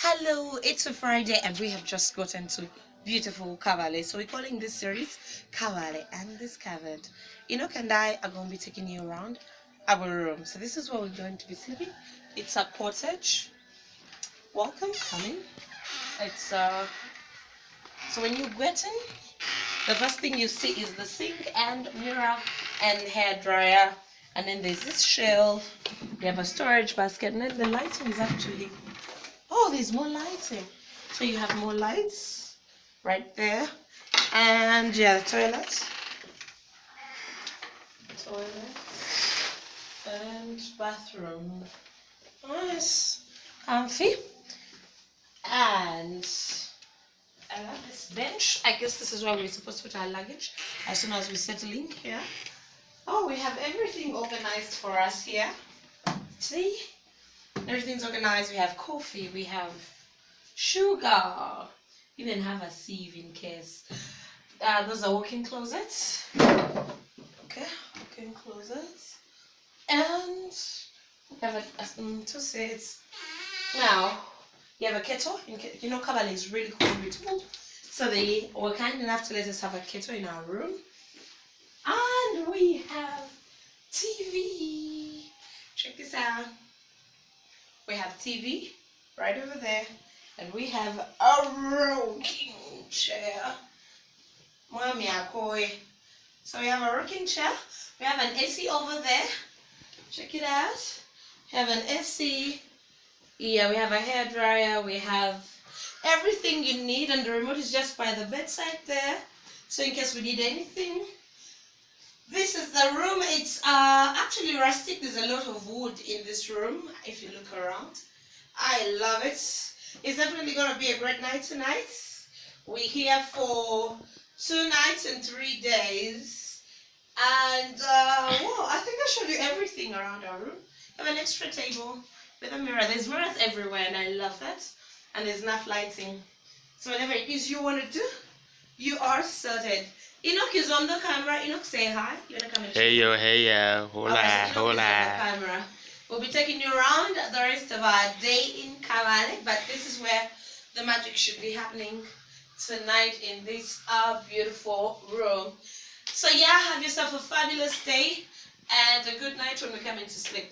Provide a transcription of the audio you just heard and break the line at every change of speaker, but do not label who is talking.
Hello, it's a Friday and we have just gotten to beautiful Kabale. So we're calling this series Kabale and Discovered. Enoch and I are going to be taking you around our room. So this is where we're going to be sleeping. It's a cottage. Welcome, come in. So when you get in, the first thing you see is the sink and mirror and hair dryer. And then there's this shelf. We have a storage basket, and then the lighting is actually, oh, there's more lighting. So you have more lights right there. And yeah, the toilet and bathroom. Nice, comfy. And I love this bench. I guess this is where we're supposed to put our luggage as soon as we settle in here. Oh, we have everything organized for us here. See? Everything's organized. We have coffee, we have sugar, even have a sieve in case. Those are walk-in closets. Okay, walk-in closets. And we have two sets. Now, you have a kettle. You know, Kabale is really comfortable. So they were kind enough to let us have a kettle in our room. And we have TV. Check this out. We have TV right over there. And we have a rocking chair. Mommy, so we have a rocking chair. We have an AC over there. Check it out. We have an AC. Yeah, we have a hair dryer. We have everything you need, and the remote is just by the bedside there. So in case we need anything. This is the room. It's actually rustic. There's a lot of wood in this room if you look around. I love it. It's definitely going to be a great night tonight. We're here for 2 nights and 3 days. And well, I think I showed you everything around our room. We have an extra table with a mirror. There's mirrors everywhere and I love that. And there's enough lighting. So whatever it is you want to do, you are sorted. Enoch is on the camera. Enoch, say hi. You want to come and
hey yo, hola,
okay, so
hola.
Is on the camera. We'll be taking you around the rest of our day in Kabale, but this is where the magic should be happening tonight in this beautiful room. So yeah, have yourself a fabulous day and a good night when we come in to sleep.